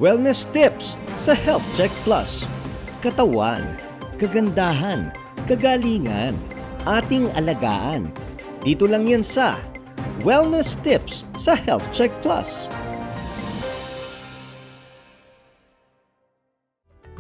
Wellness tips sa Health Check Plus. Katawan, kagandahan, kagalingan, ating alagaan. Dito lang yan sa Wellness tips sa Health Check Plus.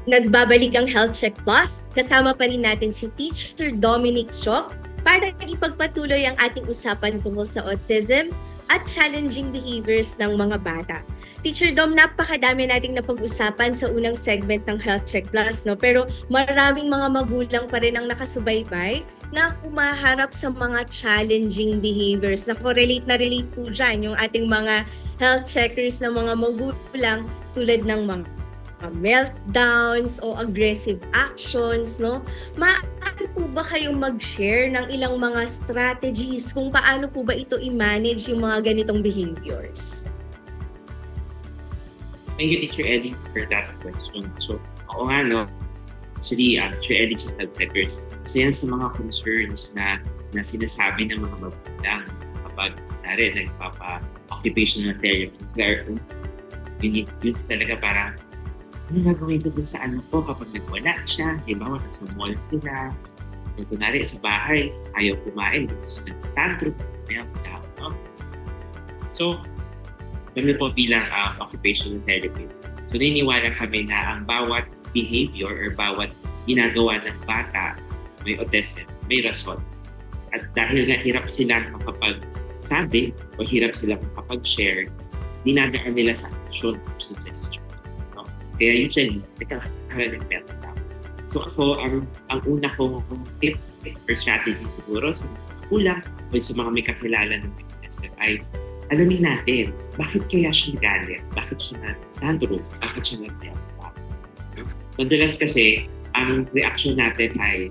Nagbabalik ang Health Check Plus. Kasama pa rin natin si Teacher Dominic Chok para ipagpatuloy ang ating usapan tungkol sa autism at challenging behaviors ng mga bata. Teacher Dom, napakadami nating napag-usapan sa unang segment ng Health Check Plus, no? Pero maraming mga magulang pa rin ang nakasubaybay na humaharap sa mga challenging behaviors. Na relate po dyan yung ating mga health checkers na mga magulang tulad ng mga meltdowns o aggressive actions, no? Maaari po ba kayong mag-share ng ilang mga strategies kung paano po ba ito i-manage yung mga ganitong behaviors? Thank you, Teacher Ellie, for that question. So, oo nga, no? Actually, Teacher Ellie sa health checkers, isa yan sa mga concerns na sinasabi ng mga magulang kapag nagpapa-occupational therapy. Yun talaga parang, ano gagawin ko dun sa anak ko kapag nagwala siya? Diba, nasa mall sila. O kunwari sa bahay, ayaw kumain, tapos nag-tantrum. So, kami po bilang occupational therapist. So, naniniwala kami na ang bawat behavior or bawat ginagawa ng bata may autism, may rason. At dahil nga hirap silang makapagsabi o hirap silang makapag-share, dinadaan nila sa action processes. No? Kaya usually, nagkakaroon ng meltdown. So ako, ang una kong tip or strategy siguro sa mga kulang o sa mga may kakilala ng autism ay alamin natin, bakit kaya siya nagalit? Bakit siya nag-tantrum? Bakit siya nag-meltdown? Madalas kasi, ang reaction natin ay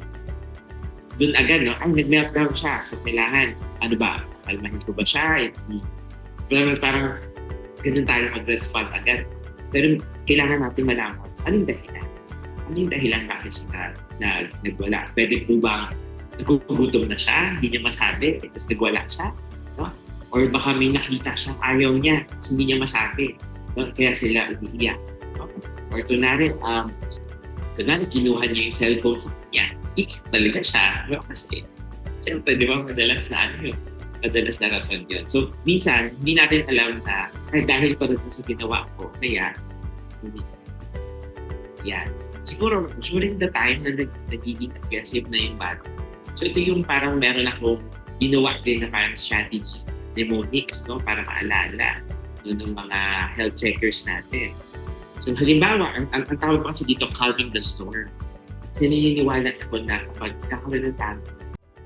dun agad, no? Ay, nag-meltdown siya. So, kailangan, ano ba? Kalmahin ko ba siya? Parang ganun tayo mag-respond agad. Pero kailangan natin malaman, anong dahilan? Anong dahilan bakit siya nagwala? Pwede po bang nagugutom na siya? Hindi niya masabi, tapos nagwala siya? No? Or baka may nakita siyang ayaw niya, hindi niya masabi. No? Kaya sila umiiyak. No? Or kunwari, kinuha niya yung cellphone sa kanya. Iiyak talaga siya. No? Kasi, siyempre, di ba, madalas na rason yun. So, minsan, hindi natin alam na, ay dahil pa rin sa ginawa ko, kaya, yan. Siguro, during the time na nagiging aggressive na yung bata. So, ito yung parang meron akong ginawa din na parang strategy mnemonics, no, para maalala ng mga health checkers natin. So halimbawa, ang tawag kasi dito, calming the storm. Kasi naniniwala ako na kapag kakaroon ng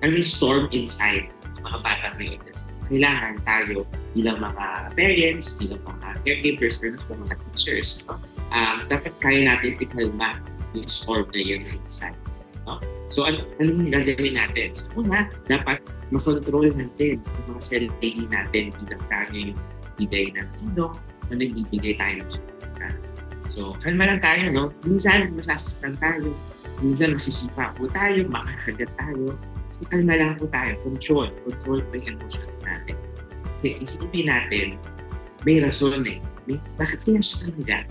may storm inside ng mga bata ngayon. Kailangan tayo bilang mga parents, bilang mga caregivers, or mga teachers, no? Dapat kaya natin ikalma yung storm na yun inside. No? So, anong gagawin natin? So, una, dapat makontrol natin yung mga sarili natin bilang tayo yung bigay ng tulong o nagbibigay tayo ng suporta. So, kalma lang tayo, no? Minsan, masasaktan tayo. Minsan, masisipa po tayo, makakagat tayo. So, kalma lang po tayo. Control po yung emotions natin. Kasi isipin natin, may rason eh. Bakit kaya siya kanigat?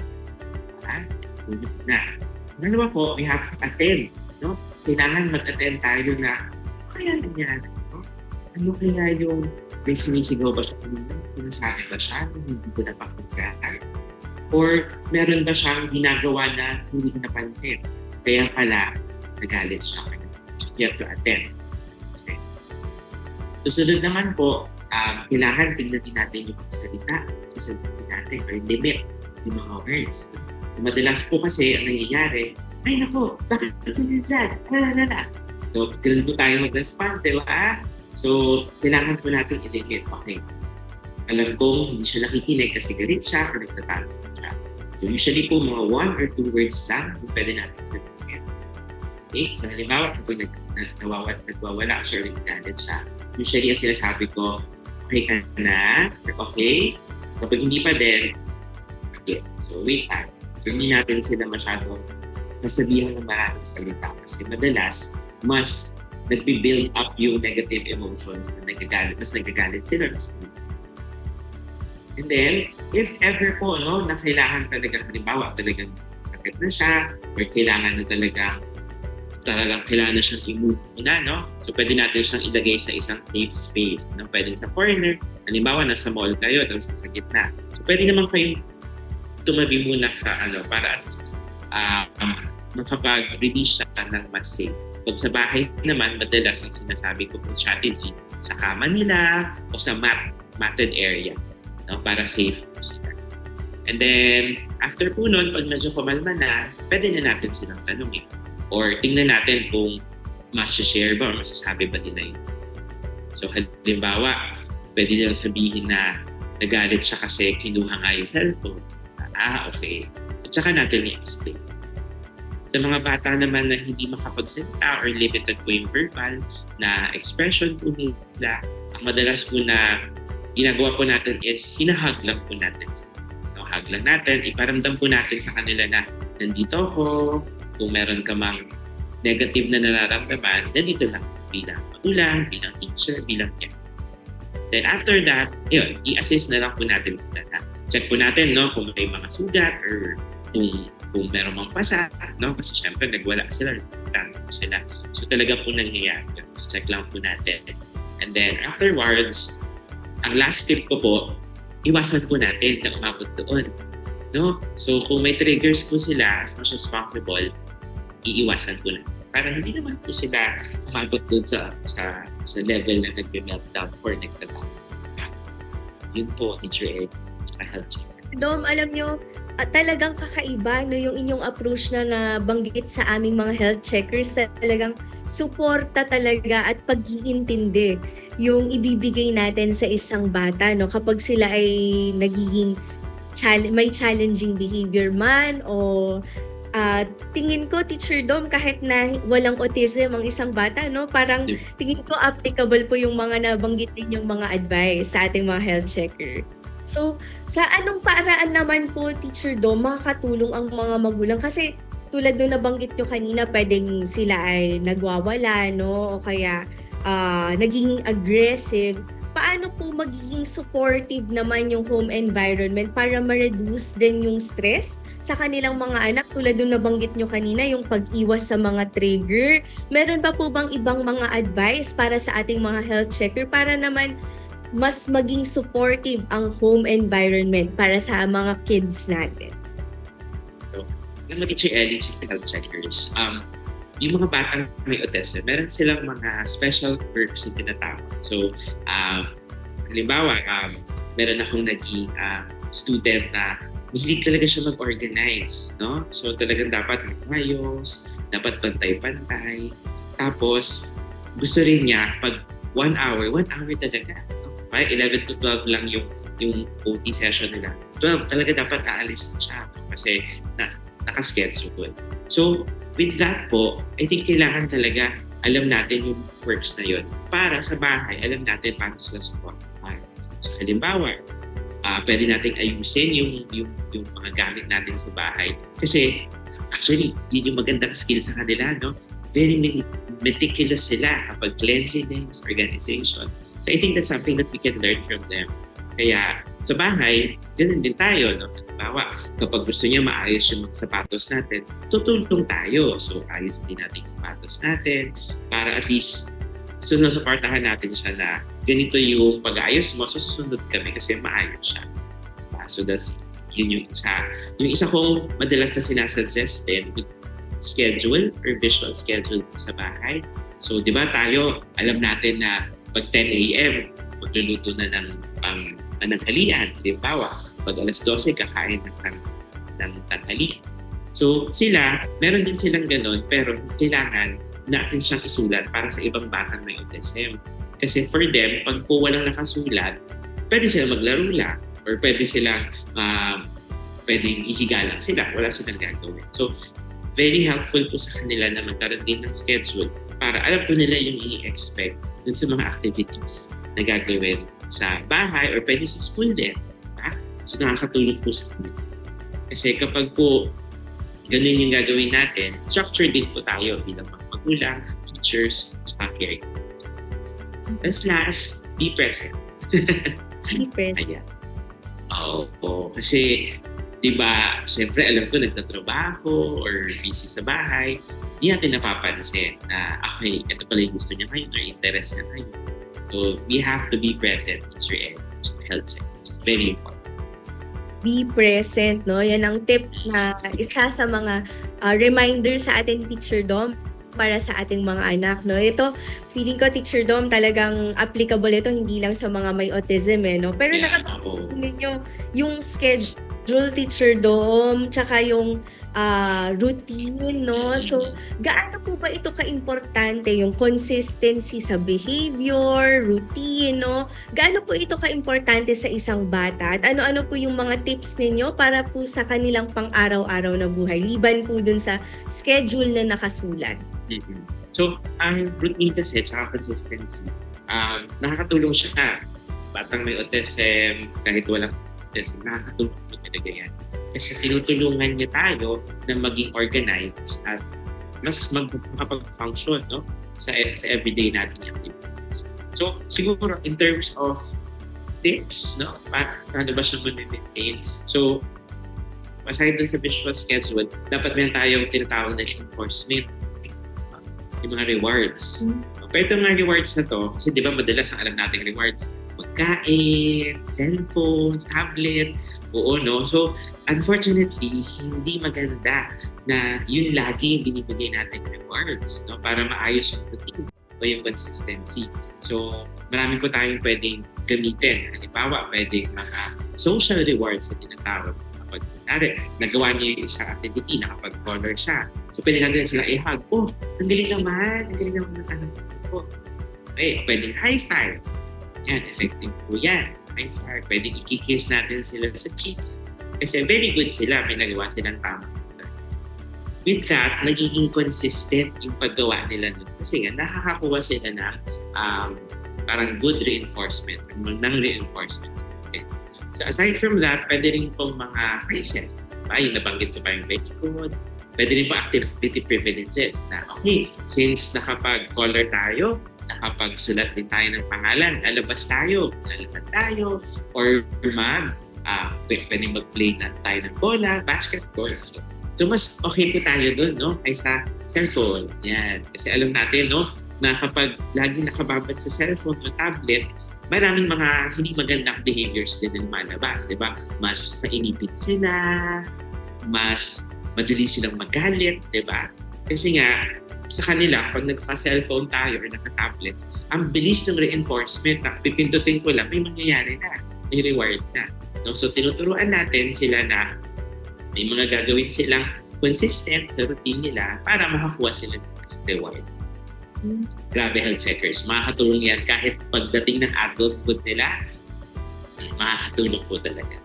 Ano po, we have to attend. No? Kailangan mag-attend tayo na kaya nangyari? No? Ano kaya yung may sinisigaw ba siya kanina? Sinasabi ba siya? Hindi ko napakagkaan? Or meron ba siyang ginagawa na hindi ko napansin? Kaya pala, nagalit siya. So, you have to attend. Susunod naman po, kailangan tingnan din natin yung salita. Sasabihin natin or limit yung mga words. Madalas po kasi ang nangyayari, ay nako, bakit ganyan dyan? So, ganun po tayo mag-respond, di ba? So, kailangan po natin i-limit. Okay, alam kong hindi siya nakikinig kasi galit siya o nagtatanong siya. So, usually po mga 1 or 2 words lang kung pwede natin sabihin. Okay? So, halimbawa, kapag nagwawala siya or naggalit siya, usually ang sinasabi ko, okay ka na? Okay? Kapag hindi pa din, okay. So, wait time. So, hindi natin sila masyadong sasabihan ng maraming salita kasi madalas mas nagbi-build up yung negative emotions na nagagalit. Mas nagagalit sila. And then, if ever po, no, na kailangan talagang, halimbawa, talagang sakit na siya, or kailangan na talagang kailangan na siyang i-move muna, no? So, pwede natin siyang ilagay sa isang safe space. No? Pwede sa corner. Halimbawa, nasa mall kayo, tapos sa gitna. So, pwede naman kayong tumabi muna sa para makapag-release siya ng mas safe. Pag sa bahay naman, madalas ang sinasabi ko po strategy, sa kama nila o sa matted area, no? Para safe po sila. And then, after po nun, pag medyo kumalma na, pwede na natin silang tanungin. Or tingnan natin kung mas-share ba o masasabi ba nila yun. So halimbawa, pwede nila sabihin na nagalit siya kasi kinuha nga yung cellphone. Okay. So tsaka natin i-explain. Sa mga bata naman na hindi makapagsalita or limited po yung verbal na expression po nila, ang madalas po na ginagawa po natin is hinahag lang po natin sila. No, hug lang natin, iparamdam po natin sa kanila na nandito ako. Kung meron ka mang negative na nararamdaman, nandito lang bilang magulang, bilang teacher, bilang yan. Then after that, yun, i-assist na lang po natin sila. Check po natin, no, kung may mga sugat or kung meron mang pasa, no, kasi syempre nagwala sila, sila. So talaga po nangyayari. So check lang po natin. And then afterwards, ang last tip ko po, iwasan po natin na umabot doon. No? So kung may triggers po sila, as much as possible, iiwasan po na. Para hindi naman po sila umabot doon sa level na nagbe-meltdown or nagtatapos. Yun po, Teacher Ed, at health checker. Dom, alam nyo, talagang kakaiba no, yung inyong approach na nabanggit sa aming mga health checkers. Talagang suporta talaga at pag-iintindi yung ibibigay natin sa isang bata no, kapag sila ay nagiging may challenging behavior man o tingin ko, Teacher Dom, kahit na walang autism ang isang bata, no, parang tingin ko applicable po yung mga nabanggit din yung mga advice sa ating mga health checker. So, sa anong paraan naman po, Teacher Dom, makakatulong ang mga magulang? Kasi tulad nung nabanggit nyo kanina, pwedeng sila ay nagwawala, no, o kaya naging aggressive. Paano po magiging supportive naman yung home environment para ma-reduce din yung stress sa kanilang mga anak? Tulad yung nabanggit nyo kanina, yung pag-iwas sa mga trigger. Meron pa po bang ibang mga advice para sa ating mga health checker para naman mas maging supportive ang home environment para sa mga kids natin? So, yung mag-Teacher Ellie, health checkers, yung mga batang may autism, meron silang mga special perks na tinatawag. So, halimbawa, meron akong naging student na mahilig talaga siya mag-organize, no? So, talagang dapat maayos, dapat pantay-pantay. Tapos, gusto rin niya, pag 1 hour talaga. No? Parang 11 to 12 lang yung OT session nila. 12, talaga dapat aalis na siya kasi nakaschedule. So, with that po, I think kailangan talaga alam natin yung works na yun. Para sa bahay, alam natin paano sila supportan. So, halimbawa, pwede natin ayusin yung mga gamit natin sa bahay. Kasi, actually, yun yung magandang skill sa kanila, no? Very meticulous sila kapag cleanliness, organization. So, I think that's something that we can learn from them. Kaya sa bahay, ganun din tayo. No? Halimbawa, kapag gusto niya maayos yung mga sapatos natin, tutulong tayo. So, ayos din natin yung sapatos natin para at least suportahan natin siya na ganito yung pag-ayos mo, susunod kami kasi maayos siya. So, that's yun yung isa. Yung isa kong madalas na sinasuggest din, schedule or visual schedule sa bahay. So, di ba tayo, alam natin na pag 10 a.m., magluluto na ng tanghalian. Halimbawa, pag alas 12, kakain ng tanghalian. So, meron din silang ganun, pero kailangan natin siyang isulat para sa ibang batang may autism. Kasi for them, pag po walang nakasulat, pwede silang maglaro lang or pwede silang pwedeng ihiga lang sila. Wala silang gagawin. So, very helpful po sa kanila na magkaroon din ng schedule para alam po nila yung i-expect dun sa mga activities na gagawin sa bahay or pwede sa school din. So, nakakatulong po sa kanila. Kasi kapag po ganun yung gagawin natin, structure din po tayo bilang mga magulang, teachers, at caregivers. As last, be present. Be present. Ayan. Oo, kasi, di ba, siyempre alam ko nagtatrabaho or busy sa bahay, hindi natin napapansin na, okay, ito pala yung gusto niya ngayon or interest niya ngayon. So, we have to be present in your health checkers. Very important. Be present, no? Yan ang tip na isa sa mga reminder sa atin, Teacher Dom, para sa ating mga anak, no? Ito, feeling ko, Teacher Dom, talagang applicable ito hindi lang sa mga may autism, no? Pero Yeah, nakatulong ninyo yung schedule, Teacher Dom, tsaka yung routine, no? So, gaano po ba ito ka-importante, yung consistency sa behavior, routine, no? Gaano po ito ka-importante sa isang bata? At ano-ano po yung mga tips ninyo para po sa kanilang pang-araw-araw na buhay, liban po dun sa schedule na nakasulat? So, ang routine kasi at consistency, nakakatulong siya. Batang may autism, kahit walang autism, nakakatulong po talaga yan. Kasi tinutulungan niya tayo na maging organized at mas makapag-function, no? sa everyday natin activities. So, siguro in terms of tips, no? Paano ba siya maintain? So, aside dun sa visual schedule, dapat meron tayong tinatawag na enforcement, yung mga rewards. Pero itong mga rewards na to, kasi di ba madalas ang alam nating rewards, pagkain, cellphone, tablet, oo, no? So, unfortunately, hindi maganda na yun lagi yung binibigay natin rewards, no? Para maayos yung routine o yung consistency. So, marami po tayong pwedeng gamitin. Halimbawa, pwedeng mga social rewards na tinatawag. Kapag nagawa niya yung isang activity, nakapag-color siya. So, pwede natin sila i-hug. Oh, ang galing naman ng anak ko. Okay, pwedeng high five. Yan, effective po yan. High five. Pwedeng i-kiss natin sila sa cheeks. Kasi very good sila, may nagawa silang tama. With that, nagiging consistent yung paggawa nila nun. Kasi nga, nakakakuha sila ng parang good reinforcement, ng reinforcements. Okay. So aside from that, pwede rin pong mga phrases. Yung nabanggit ko pa yung very good. Pwede rin po activity privileges na, okay, since nakapag-color tayo, nakapagsulat din tayo ng pangalan, lalabas tayo, lalakad tayo, or pwede mag-play na tayo ng bola, basketball. So, mas okay po tayo dun, no? Kaysa cellphone. Yan. Kasi alam natin, no? Na kapag lagi nakababad sa cellphone o tablet, maraming mga hindi magandang behaviors din na lumalabas, di ba? Mas mainipid sila, mas madali silang magalit, di ba? Kasi nga, sa kanila, pag nagka-cellphone tayo or naka-tablet, ang bilis ng reinforcement na pipindutin ko lang, may mangyayari na, may reward na. No? So, tinuturuan natin sila na may mga gagawin silang consistent sa routine nila para makakuha sila ng reward. Grabe, health checkers. Makakatulong yan kahit pagdating ng adulthood nila, makakatulong po talaga.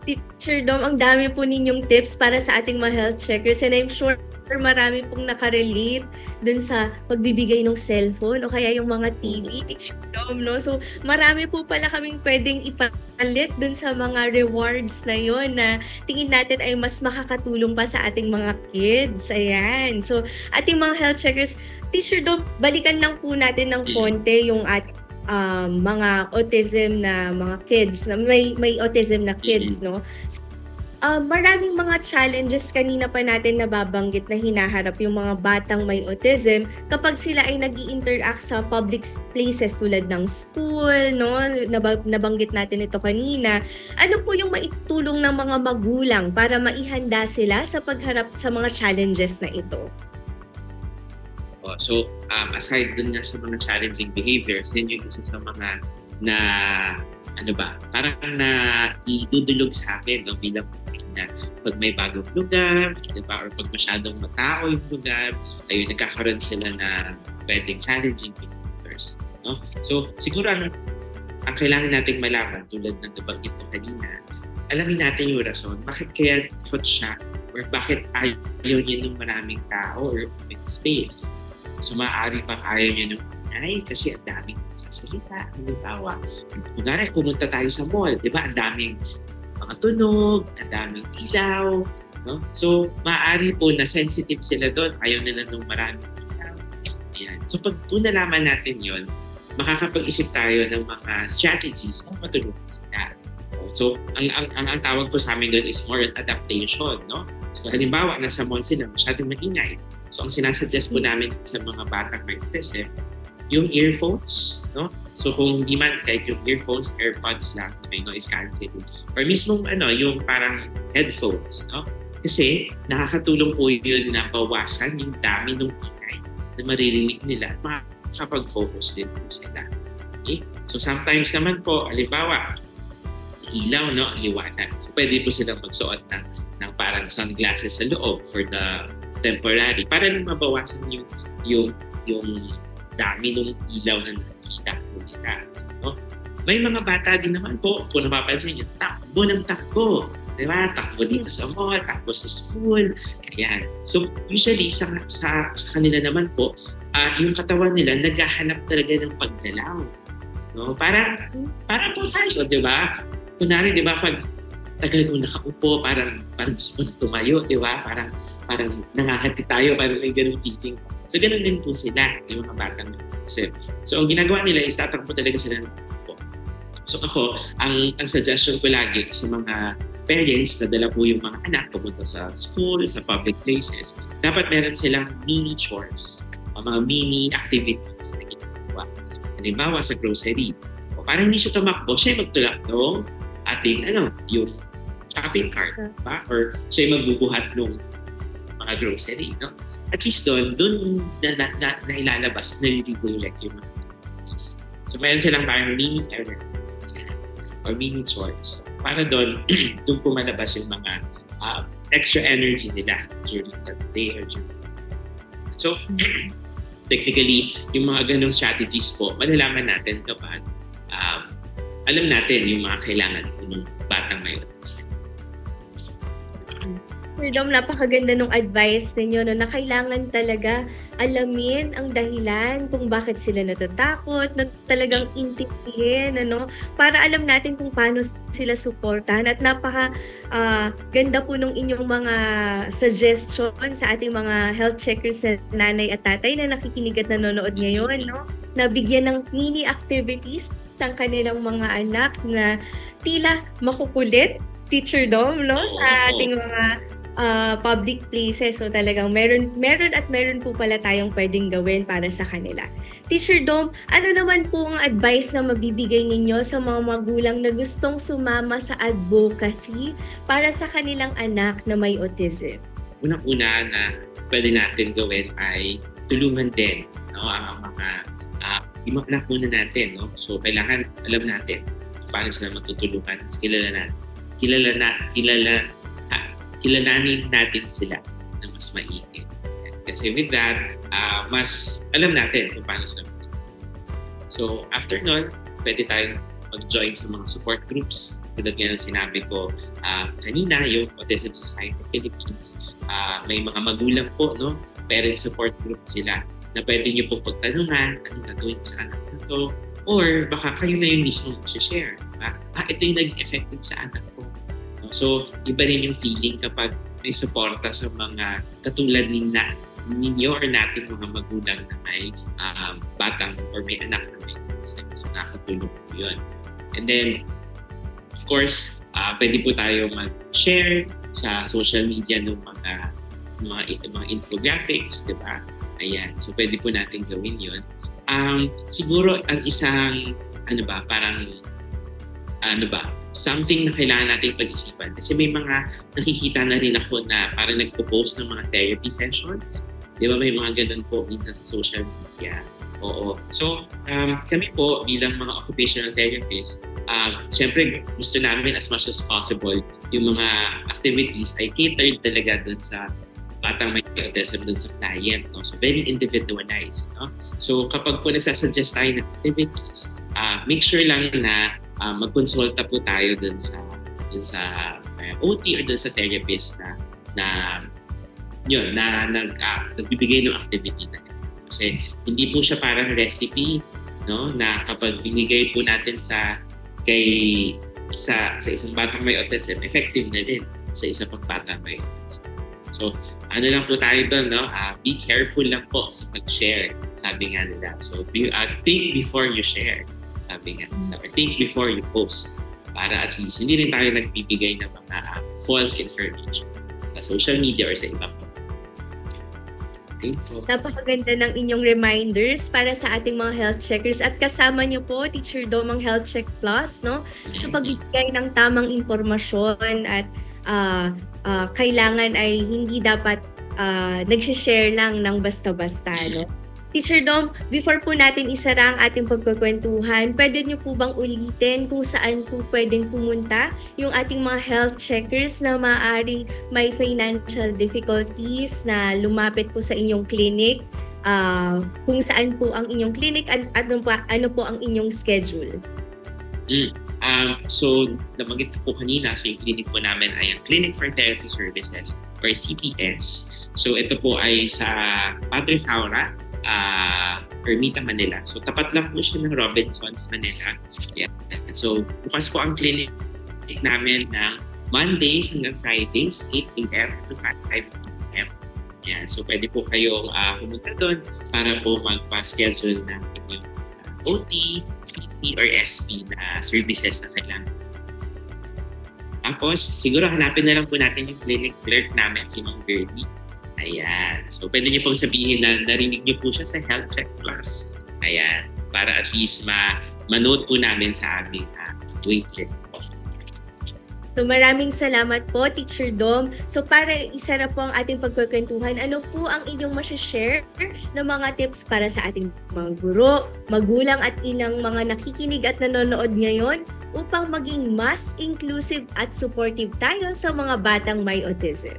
Teacher Dom, ang dami po ninyong tips para sa ating mga health checkers and I'm sure marami pong nakarelate dun sa pagbibigay ng cellphone o kaya yung mga TV, Teacher Dom, no? So, marami po pala kaming pwedeng ipalit dun sa mga rewards na yon na tingin natin ay mas makakatulong pa sa ating mga kids. Ayan. So, ating mga health checkers, Teacher Dom, balikan lang po natin ng konti yung ating mga autism na mga kids, na may autism na kids, no? Maraming mga challenges kanina pa natin nababanggit na hinaharap yung mga batang may autism kapag sila ay nag-i-interact sa public places tulad ng school, no? Nabanggit natin ito kanina. Ano po yung maitulong ng mga magulang para maihanda sila sa pagharap sa mga challenges na ito? So, aside dun nga sa mga challenging behaviors, yun yung isa sa mga na, parang na idudulog sa akin, no, bilang na pag may bagong lugar, diba, or pag masyadong matao yung lugar, ayun, nagkakaroon sila na pwedeng challenging behaviors. No? So, siguro ang kailangan nating malaman, tulad ng nabanggit ko kanina, alamin natin yung rason, bakit kaya takot siya, or bakit ayaw niya ng maraming tao or open space. So, maaari pang ayaw niya nung kasi ang daming sasalita. Halimbawa, kunwari, pumunta tayo sa mall, di ba? Ang daming mga tunog, ang daming ilaw. No? So, maaari po na sensitive sila doon. Ayaw nila nung maraming ilaw. Ayan. So, pag nalaman natin yon, makakapag-isip tayo ng mga strategies kung matulungan sila. So, ang tawag po sa amin doon is more adaptation, no? So, halimbawa, nasa mall sila, masyadong maingay. So, ang sinasuggest po namin sa mga batang may autism, yung earphones, no? So, kung hindi man, kahit yung earphones, AirPods lang, may noise cancelling. Or mismo, yung parang headphones, no? Kasi, nakakatulong po yun na bawasan yung dami ng ingay na maririnig nila at makakapag-focus din po sila. Okay? So, sometimes naman po, halimbawa, ilaw, no? Ang liwanag. So, pwede po silang magsuot ng parang sunglasses sa loob for the temporary para lang mabawasan yung dami ng ilaw na nakikita po nila. No? May mga bata din naman po, kung napapansin nyo, takbo ng takbo. Diba? Takbo dito sa mall, takbo sa school. Ayan. So, usually, sa kanila naman po, yung katawan nila, naghahanap talaga ng paggalaw. No? Para po tayo, di ba? Kunwari, di ba, pag tagal kong nakaupo, parang gusto ko na tumayo, di ba? Parang nangahati tayo, parang may ganung feeling. So, ganun din po sila, yung mga batang autism. So, ang ginagawa nila is tatakbo talaga sila ng takbo. So, ako, ang suggestion ko lagi sa mga parents na dala po yung mga anak pumunta sa school, sa public places, dapat meron silang mini chores, o mga mini activities na ginagawa. Halimbawa, sa grocery, o parang hindi siya tumakbo, siya magtulak ng ating, yung shopping cart, ba? Or siya magbubuhat ng mga grocery, no? At least doon na ilalabas, naliligo-like yung mga activities. So, mayroon silang parang mini error or mini chores. Para doon pumalabas yung mga extra energy nila during that day or during that day. So, technically, yung mga ganong strategies po, malalaman natin kapag alam natin yung mga kailangan ng batang may autism. Sir Dom, napakaganda ng advice ninyo na kailangan talaga alamin ang dahilan kung bakit sila natatakot, na talagang intindihin, para alam natin kung paano sila suportahan. At ganda po nung inyong mga suggestion sa ating mga health checkers na nanay at tatay na nakikinig at nanonood ngayon, na bigyan ng mini activities ang kanilang mga anak na tila makukulit, Teacher Dom, sa ating mga public places. So talagang meron po pala tayong pwedeng gawin para sa kanila. Teacher Dom, ano naman po ang advice na mabibigay ninyo sa mga magulang na gustong sumama sa advocacy para sa kanilang anak na may autism? Unang-una na pwede natin gawin ay tulungan din, ang mga yung mga anak muna natin, no? So, kailangan alam natin paano sila matutulungan. Kilalanin natin sila na mas maigi. Kasi with that, mas alam natin kung paano sila matutulungan. So, after nun, pwede tayong mag-join sa mga support groups. Tulad nga ng sinabi ko kanina, yung Autism Society Philippines. May mga magulang po, parent support group sila na pwede nyo po pagtanungan anong gagawin sa anak na to, or baka kayo na yung mismo mag-share. Diba? Ito yung naging effective sa anak ko. So, iba rin yung feeling kapag may suporta sa mga katulad ninyo or natin mga magulang na may batang or may anak na may autism. So, nakakatulong po yun. And then, of course, pwede po tayo mag-share sa social media ng mga infographics, di ba? Ayan. So, pwede po natin gawin yun. Siguro, ang isang, something na kailangan natin pag-isipan. Kasi may mga nakikita na rin ako na parang nagpo-post ng mga therapy sessions. Di ba? May mga ganun po minsan sa social media. Oo. So, kami po bilang mga occupational therapists, syempre gusto namin as much as possible yung mga activities ay catered talaga dun sa batang may autism dun sa client. No? So, very individualized. No? So, kapag po nagsasuggest tayo ng activities, make sure lang na magkonsulta po tayo dun sa OT or dun sa therapist na nagbibigay ng activity na yun. Kasi hindi po siya parang recipe, no? Na kapag binigay po natin sa isang batang may autism, effective na din sa isang batang may autism. So, ano lang po tayo doon, no? Be careful lang po sa pag-share, sabi nga nila. So, think before you share, sabi nga nila. Or think before you post. para at least hindi rin tayo nagbibigay ng mga false information sa social media or sa iba pa. Thank you. Napakaganda ng inyong reminders para sa ating mga health checkers at kasama niyo po Teacher Dom ang Health Check Plus, no? Sa pagbibigay ng tamang impormasyon at kailangan ay hindi dapat nag-share lang ng basta-basta, no? Teacher Dom, before po natin isara ang ating pagkukwentuhan, pwede niyo po bang ulitin kung saan po pwedeng pumunta yung ating mga health checkers na maaari may financial difficulties na lumapit po sa inyong clinic? Kung saan po ang inyong clinic at ano po ang inyong schedule? So, nabanggit ko po kanina, so yung clinic po namin ay ang Clinic for Therapy Services or CTS. So, ito po ay sa Padre Faura, Ermita, Manila. So, tapat lang po siya ng Robinsons, Manila. Yeah. So, bukas po ang clinic namin ng Mondays hanggang Fridays, 8 a.m. to 5 p.m. Yeah. So, pwede po kayong pumunta doon para po magpa-schedule ng inyong OT, PT, or SP na services na kailangan. Tapos, siguro hanapin na lang po natin yung clinic clerk namin, si Ma'am Gertie. Ayan. So, pwede niyo pong sabihin na narinig niyo po siya sa Health Check Plus. Ayan. Para at least ma-note po namin sa aming waitlist po. So maraming salamat po, Teacher Dom. So para isara po ang ating pagkukwentuhan, ano po ang inyong masashare na mga tips para sa ating mga guro, magulang at ilang mga nakikinig at nanonood ngayon upang maging mas inclusive at supportive tayo sa mga batang may autism?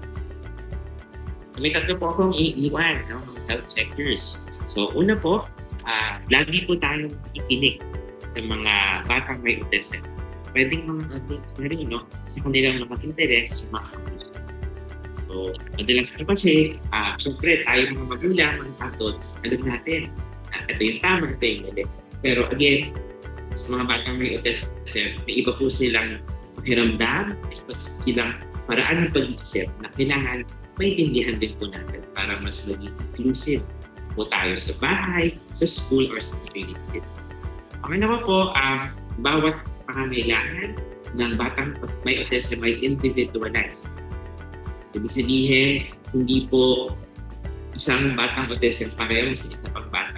May tatlo po akong iiwan, no? Health checkers. So una po, lagi po tayong ikinig sa mga batang may autism. Pwedeng mga adults na rin, no? Sa kanilang mga interes, mga kapuso. So, madalas kasi, syempre, tayo mga magulang, mga adults, alam natin, ito yung tama, ito yung mali. Pero again, sa mga batang may autism, may iba po silang pakiramdam, may iba silang paraan ng pag-iisip na kailangan maintindihan din po natin para mas maging inclusive po tayo sa bahay, sa school, or sa community. Okay naman po, bawat pangangailangan ng batang may autism ay individualized. Ibig sabihin, hindi po isang batang autism pareho sa isa pang bata.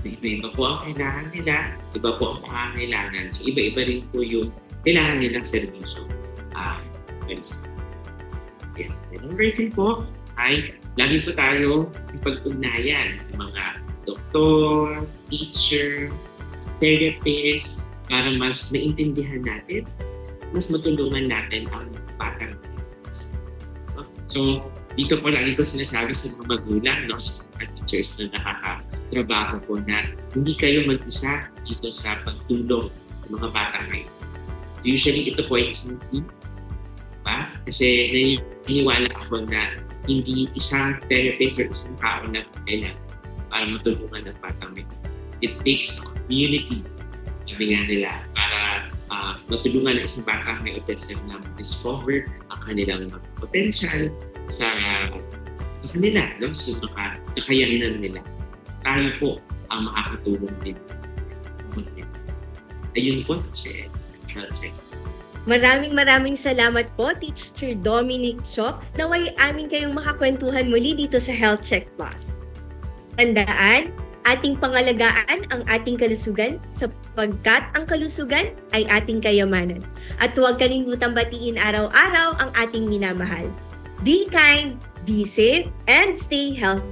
Iba po ang kailangan nila, iba po ang pangangailangan. So, iba-iba rin po yung kailangan nilang servisyo. Number 3 po ay lagi po tayo ipag-ugnayan sa mga doktor, teacher, therapist, para mas maintindihan natin, mas matulungan natin ang batang. So, dito po lagi ko sinasabi sa mga magulang, no, sa mga teachers na nakakatrabaho po na hindi kayo mag-isa dito sa pagtulong sa mga batang ngayon. Usually, ito po ay isang team. Kasi naniniwala ako na hindi isang therapist or isang tao na kailangan para matulungan ang batang ngayon. It takes a community, sabi nga nila, para matulungan ng isang batang may autism na discover ang kanilang potential sa kanila, no? So, kakayanan nila. Tayo po ang makakatulong din. Ayun po, check. Maraming salamat po, Teacher Dominic Chok, naway amin kayong makakwentuhan muli dito sa Health Check Plus. Tandaan, ating pangalagaan ang ating kalusugan sapagkat ang kalusugan ay ating kayamanan. At huwag kalimutang batiin araw-araw ang ating minamahal. Be kind, be safe, and stay healthy.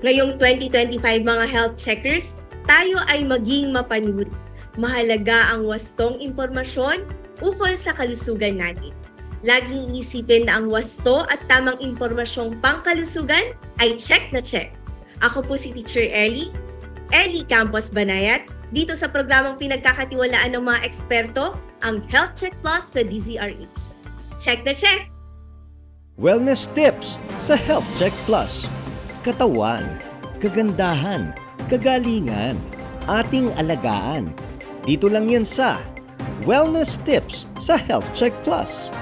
Ngayong 2025 mga health checkers, tayo ay maging mapanuri. Mahalaga ang wastong impormasyon ukol sa kalusugan natin. Laging isipin na ang wasto at tamang impormasyong pangkalusugan ay check na check. Ako po si Teacher Ellie Campos Banayat, dito sa programang pinagkakatiwalaan ng mga eksperto, ang Health Check Plus sa DZRH. Check na check! Wellness tips sa Health Check Plus. Katawan, kagandahan, kagalingan, ating alagaan. Dito lang yan sa Wellness tips sa Health Check Plus.